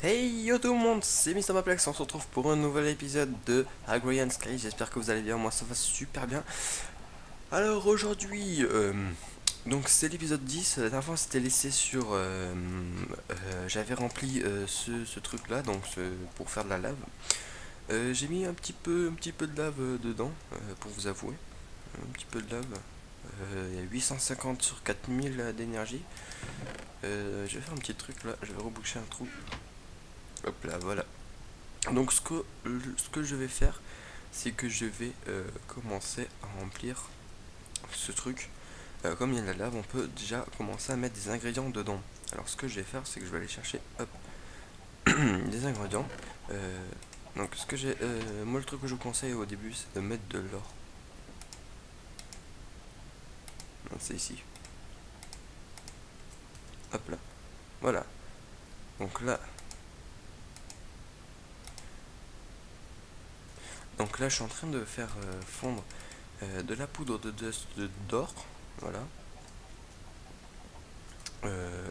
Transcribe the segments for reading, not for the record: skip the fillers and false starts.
Hey yo tout le monde, c'est Mister Maplex, on se retrouve pour un nouvel épisode de Agrarian Sky, j'espère que vous allez bien, moi ça va super bien. Alors aujourd'hui, donc c'est l'épisode 10. La dernière fois c'était laissé sur... j'avais rempli ce truc là, donc pour faire de la lave. J'ai mis un petit peu de lave dedans, pour vous avouer, un petit peu de lave. Il y a 850 sur 4000 d'énergie. Je vais faire un petit truc là, je vais reboucher un trou. Hop là, voilà. Donc ce que je vais faire, c'est que je vais commencer à remplir ce truc. Comme il y a de la lave, on peut déjà commencer à mettre des ingrédients dedans. Alors ce que je vais faire, c'est que je vais aller chercher hop, des ingrédients. Euh, donc ce que j'ai, moi le truc que je vous conseille au début, c'est de mettre de l'or. Donc, c'est ici. Hop là. Voilà. Donc là, je suis en train de faire fondre de la poudre de dust d'or. Voilà. Euh,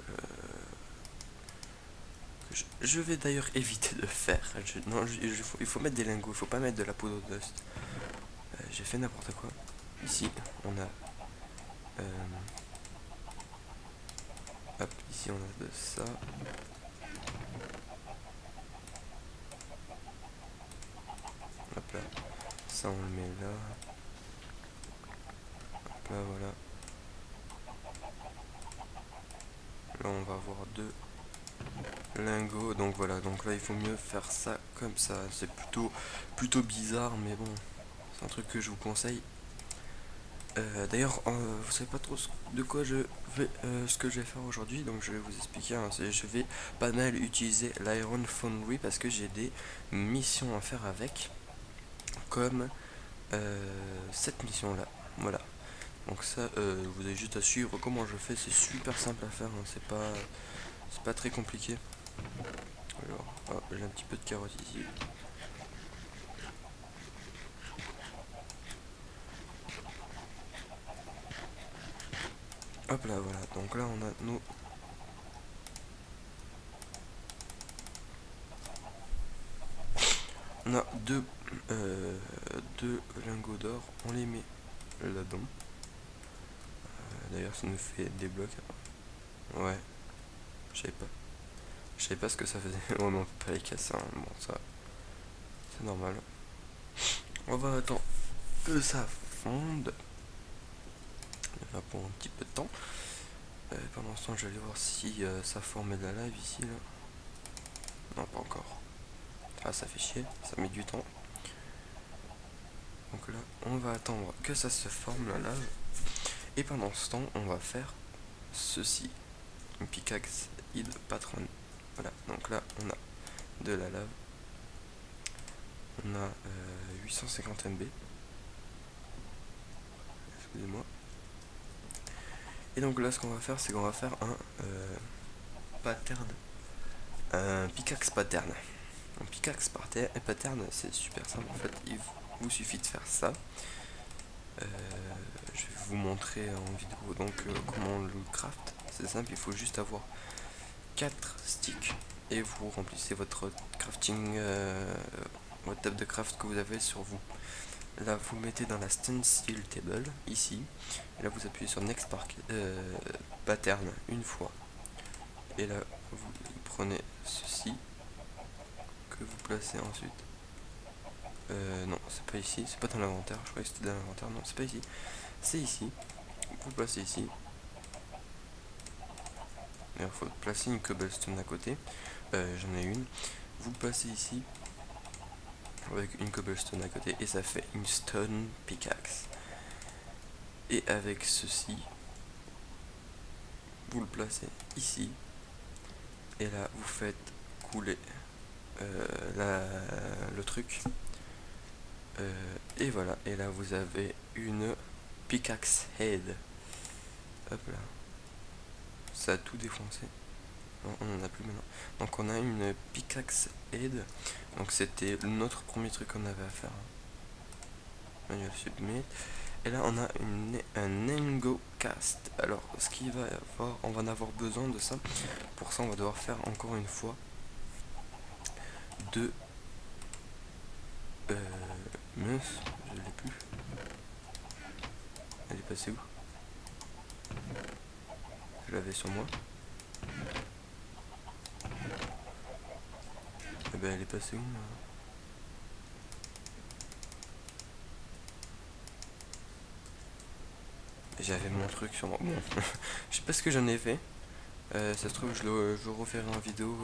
je vais d'ailleurs éviter de faire. Non, il faut mettre des lingots, il faut pas mettre de la poudre de dust. J'ai fait n'importe quoi. Ici, on a. euh, hop, ici on a de ça. Hop là. Ça on le met là. Hop là, voilà. Là on va avoir deux lingots. Donc voilà, donc là il faut mieux faire ça comme ça. C'est plutôt bizarre, mais bon. C'est un truc que je vous conseille. D'ailleurs, vous savez pas trop de quoi ce que je vais faire aujourd'hui, donc je vais vous expliquer, hein. Je vais pas mal utiliser l'Iron Foundry parce que j'ai des missions à faire avec, comme cette mission là. Voilà. Donc ça, vous avez juste à suivre comment je fais. C'est super simple à faire, hein. C'est pas très compliqué. Alors, j'ai un petit peu de carotte ici. Hop là, voilà. Donc là, on a deux lingots d'or. On les met là-dedans. D'ailleurs, ça nous fait des blocs. Ouais, je savais pas. Je savais pas ce que ça faisait. Ouais, mais on peut pas les casser, hein. Bon, ça, c'est normal. On va attendre que ça fonde. Il va pour un petit peu de temps. Pendant ce temps, je vais aller voir si ça formait de la lave ici, là. Non, pas encore. Ah, ça fait chier, ça met du temps. Donc là, on va attendre que ça se forme, la lave. Et pendant ce temps, on va faire ceci. Une pickaxe hid patron. Voilà, donc là, on a de la lave. On a 850 MB. Excusez-moi. Et donc là, ce qu'on va faire, c'est qu'on va faire un pattern. Un pickaxe pattern. Un pickaxe pattern, c'est super simple. En fait, il vous suffit de faire ça. Euh, je vais vous montrer en vidéo donc comment on le craft. C'est simple, il faut juste avoir 4 sticks et vous remplissez votre crafting, votre table de craft que vous avez sur vous. Là, vous mettez dans la stencil table ici. Et là, vous appuyez sur next pattern une fois. Et là, vous prenez ceci que vous placez ensuite. Non, c'est pas ici, c'est pas dans l'inventaire. Je croyais que c'était dans l'inventaire. Non, c'est pas ici. C'est ici. Vous placez ici. Il faut placer une cobblestone à côté. J'en ai une. Vous placez ici avec une cobblestone à côté et ça fait une stone pickaxe. Et avec ceci, vous le placez ici et là vous faites couler le truc. Et voilà, et là vous avez une pickaxe head. Hop là, ça a tout défoncé. Non, on en a plus maintenant. Donc on a une pickaxe head. Donc c'était notre premier truc qu'on avait à faire. Manual submit. Et là on a un Engo cast. Alors ce qu'il va y avoir, on va en avoir besoin de ça. Pour ça on va devoir faire encore une fois de... Mince, je l'ai plus. Elle est passée où? Je l'avais sur moi. Eh ben elle est passée où? J'avais mon truc sur moi. Bon, je sais pas ce que j'en ai fait. Ça se trouve, je le referai en vidéo.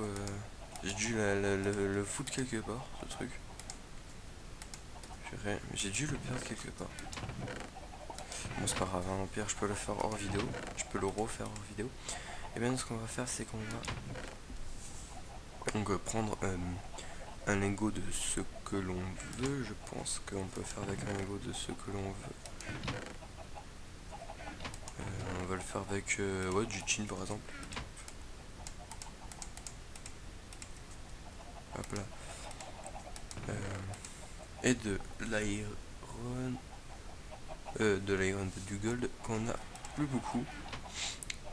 J'ai dû le foutre quelque part, ce truc. J'ai dû le perdre quelque part. Bon, c'est pas grave, hein, au pire, je peux le faire hors vidéo. Je peux le refaire hors vidéo. Et bien, ce qu'on va faire, c'est qu'on va donc prendre un Lego de ce que l'on veut. Je pense qu'on peut faire avec un Lego de ce que l'on veut. On va le faire avec ouais, du jean par exemple. Hop là. Et de l'iron. Du gold qu'on a plus beaucoup.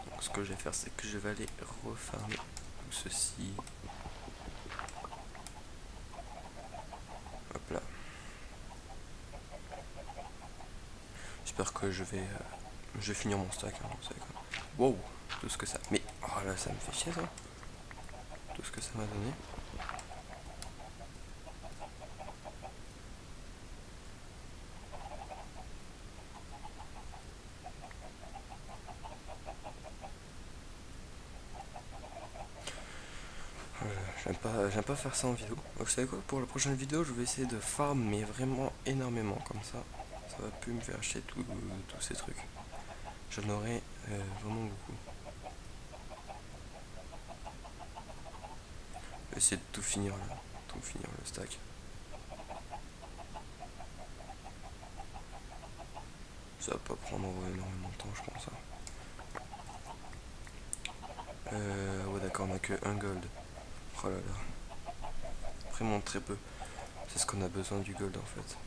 Donc ce que je vais faire, c'est que je vais aller refarmer tout ceci. Hop là. J'espère que je vais finir mon stack. Hein, wow, tout ce que ça. Mais oh là, ça me fait chier ça. Tout ce que ça m'a donné. J'aime pas faire ça en vidéo. Donc vous savez quoi, pour la prochaine vidéo, je vais essayer de farm, mais vraiment énormément, comme ça. Ça va plus me faire acheter tous ces trucs. J'en aurai vraiment beaucoup. Je vais essayer de tout finir là, tout finir le stack. Ça va pas prendre énormément de temps, je pense. Ouais d'accord, on a que un gold. Oh là là. Vraiment très peu. C'est ce qu'on a besoin du gold en fait.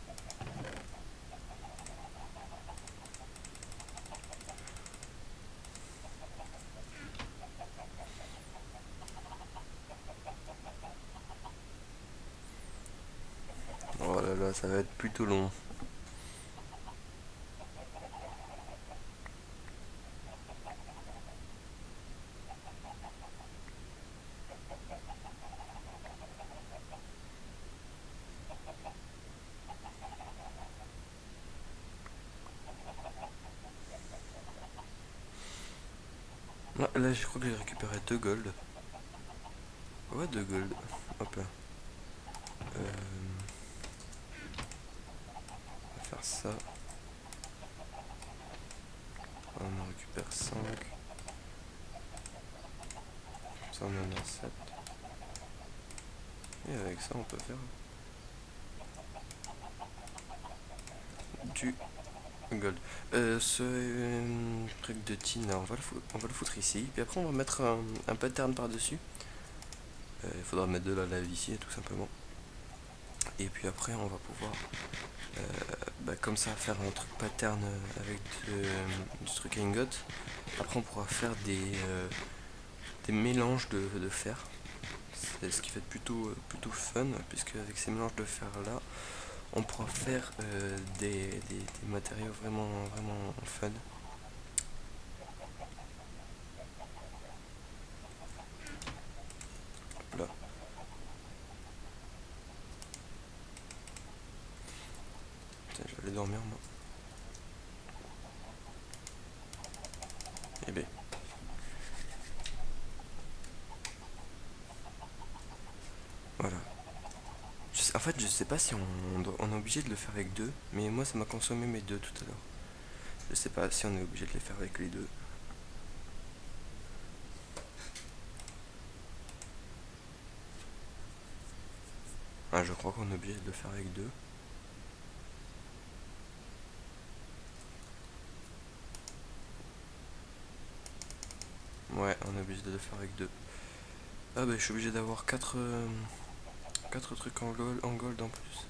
Oh là là, ça va être plutôt long. Là, je crois que j'ai récupéré 2 gold. Ouais, 2 gold. Hop là. On va faire ça. On en récupère 5. Ça, on en a 7. Et avec ça, on peut faire du gold. Ce truc de tin, là, on va le foutre ici. Puis après, on va mettre un pattern par-dessus. Il faudra mettre de la lave ici, tout simplement. Et puis après, on va pouvoir, comme ça, faire un truc pattern avec du truc ingot. Après, on pourra faire des mélanges de fer. C'est ce qui fait plutôt fun, puisque avec ces mélanges de fer là, on pourra faire des matériaux vraiment fun. Hop là. Putain, je vais aller dormir moi. Eh ben. Voilà. En fait, je sais pas si on est obligé de le faire avec deux, mais moi ça m'a consommé mes deux tout à l'heure. Je sais pas si on est obligé de les faire avec les deux. Ah, je crois qu'on est obligé de le faire avec deux. Ouais, on est obligé de le faire avec deux. Ah bah je suis obligé d'avoir 4 trucs en gold en plus.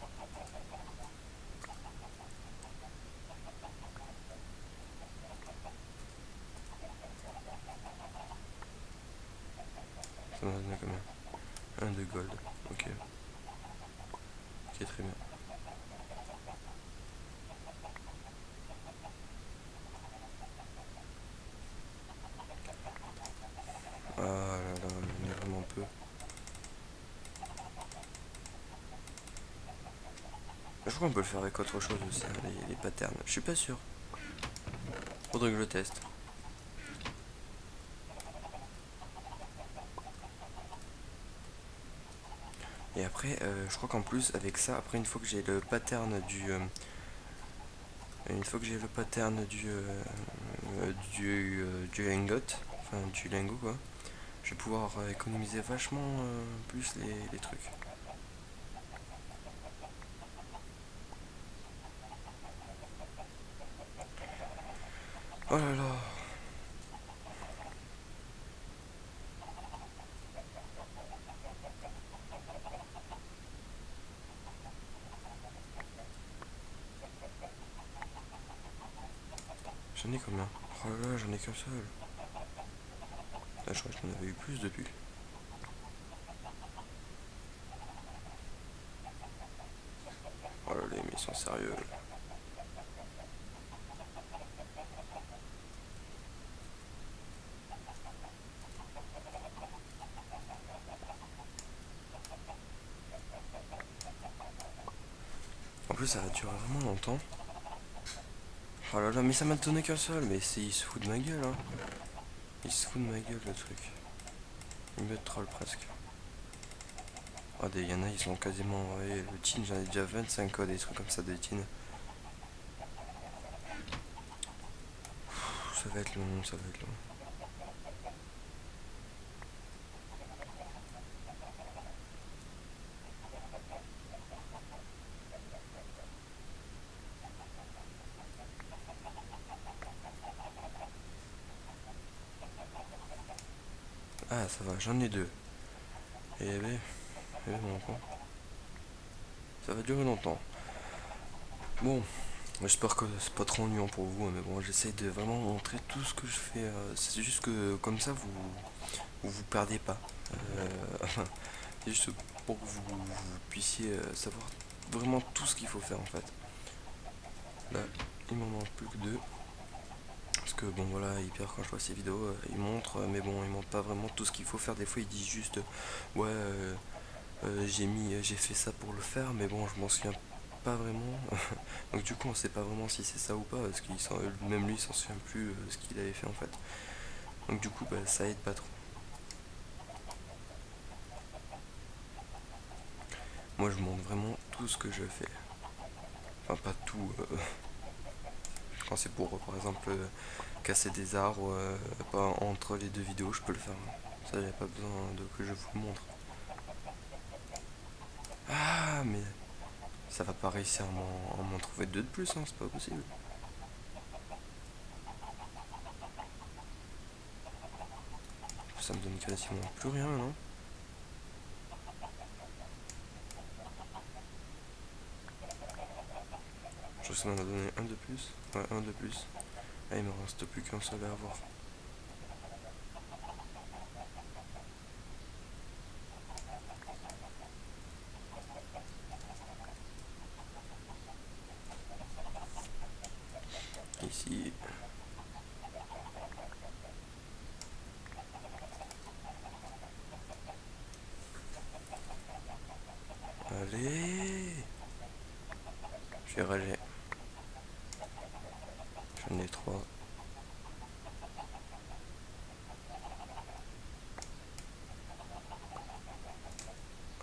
Ça m'a donné combien? Un de gold. Ok. Ok, très bien. Ah là là, j'en ai vraiment peu. Je crois qu'on peut le faire avec autre chose aussi, hein, les patterns. Je suis pas sûr. Faudrait que je le teste. Et après, je crois qu'en plus, avec ça, après, une fois que j'ai le pattern du lingot, enfin du lingot quoi, je vais pouvoir économiser vachement plus les trucs. Oh là là, j'en ai combien? Oh là là, j'en ai qu'un seul. Ah, je crois que j'en avais eu plus depuis. Oh là là, mais ils sont sérieux. En plus, ça va durer vraiment longtemps. Oh là là, mais ça m'a donné qu'un seul, mais il se fout de ma gueule, hein. Il se fout de ma gueule, le truc. Il me troll presque. Ah, il y en a, ils sont quasiment. Ouais, le teen, j'en ai déjà 25 codes, des trucs comme ça de teen. Ça va être long, ça va être long. Ah, ça va, j'en ai deux. Mon con. Ça va durer longtemps. Bon, j'espère que c'est pas trop ennuyant pour vous, hein, mais bon, j'essaie de vraiment montrer tout ce que je fais. C'est juste que comme ça, vous perdez pas. C'est juste pour que vous puissiez savoir vraiment tout ce qu'il faut faire en fait. Là, il m'en manque plus que deux. Parce que bon voilà, Hyper quand je vois ses vidéos, il montre, mais bon, il montre pas vraiment tout ce qu'il faut faire. Des fois, il dit juste, ouais, j'ai fait ça pour le faire, mais bon, je m'en souviens pas vraiment. Donc du coup, on sait pas vraiment si c'est ça ou pas, parce qu'il même lui, il s'en souvient plus ce qu'il avait fait en fait. Donc du coup, bah, ça aide pas trop. Moi, je montre vraiment tout ce que je fais. Enfin, pas tout. Quand c'est pour, par exemple, casser des arbres, pas entre les deux vidéos, je peux le faire. Ça, y a pas besoin de que je vous le montre. Ah, mais ça va pas réussir à m'en trouver deux de plus, hein, c'est pas possible. Ça me donne quasiment plus rien, non? Je crois que ça m'en a donné un de plus. Ouais, un de plus. Ah, il me reste plus qu'un seul à avoir. Ici. Allez. Je vais rager. J'en ai trois.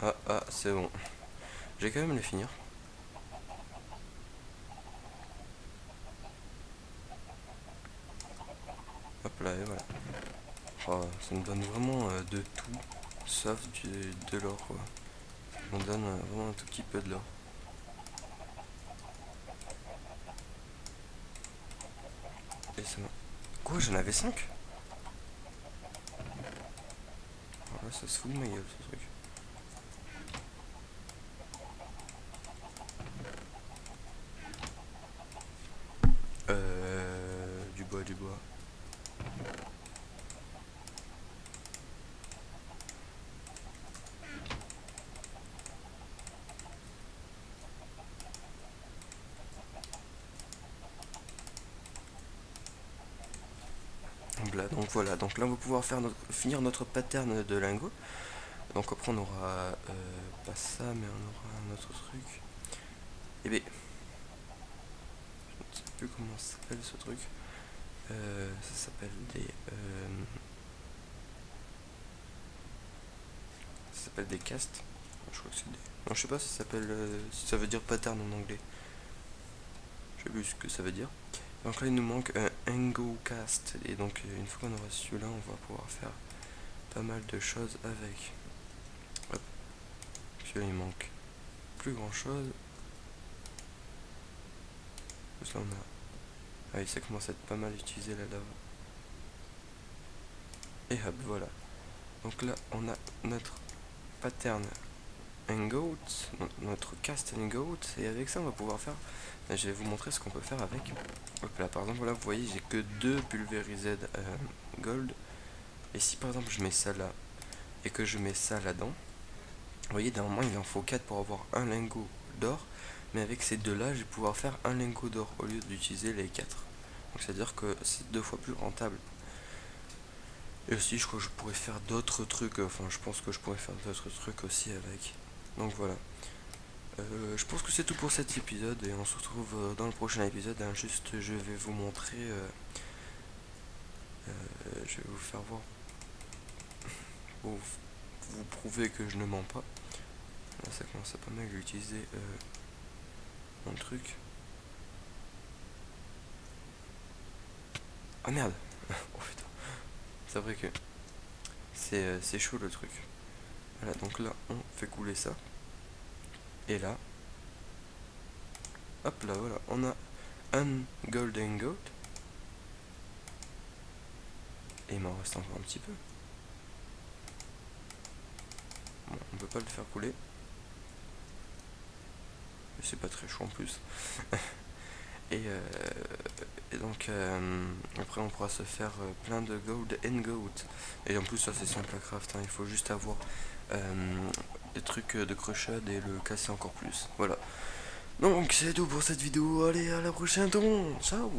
Ah, ah, c'est bon. J'ai quand même les finir. Hop là, et voilà. Oh, ça me donne vraiment de tout, sauf de l'or, quoi. Ça me donne vraiment un tout petit peu de l'or. Et ça m'a... Quoi, j'en avais 5. Alors là, ça se fout de ma gueule, ce truc. Du bois, du bois. là. Donc voilà, donc là on va pouvoir faire finir notre pattern de lingot. Donc après on aura pas ça, mais on aura un autre truc. Et bien, je ne sais plus comment ça s'appelle ce truc. Ça s'appelle des... ça s'appelle des castes. Je crois que c'est des... Non, je sais pas si ça s'appelle... si ça veut dire pattern en anglais. Je sais plus ce que ça veut dire. Donc là il nous manque un Engo cast. Et donc une fois qu'on aura celui-là, on va pouvoir faire pas mal de choses avec. Hop. Puis là il manque plus grand chose. Plus là on a... Ah oui, ça commence à être pas mal utilisé la lave. Et hop, voilà. Donc là on a notre pattern Hangout, notre cast Hangout, et avec ça on va pouvoir faire, je vais vous montrer ce qu'on peut faire avec. Hop là, par exemple, là vous voyez j'ai que 2 pulvérisés gold, et si par exemple je mets ça là, et que je mets ça là-dedans, vous voyez normalement il en faut 4 pour avoir un lingot d'or, mais avec ces deux là je vais pouvoir faire un lingot d'or au lieu d'utiliser les 4. Donc c'est à dire que c'est 2 fois plus rentable. Et aussi je crois que je pourrais faire d'autres trucs, enfin je pense que je pourrais faire d'autres trucs aussi avec. Donc voilà. Je pense que c'est tout pour cet épisode et on se retrouve dans le prochain épisode. Hein. Juste, je vais vous montrer, je vais vous faire voir, pour vous prouver que je ne mens pas. Là, ça commence à pas mal utiliser mon truc. Ah merde. Oh putain. C'est vrai que c'est chaud le truc. Voilà, donc là, on fait couler ça. Et là, hop là, voilà, on a un golden goat. Et il m'en reste encore un petit peu. Bon, on peut pas le faire couler. Mais c'est pas très chaud en plus. et, donc après on pourra se faire plein de gold and goat. Et en plus ça c'est simple à craft, hein. Il faut juste avoir des trucs de crochade et le casser encore plus. Voilà. Donc c'est tout pour cette vidéo. Allez, à la prochaine tout le monde. Ciao.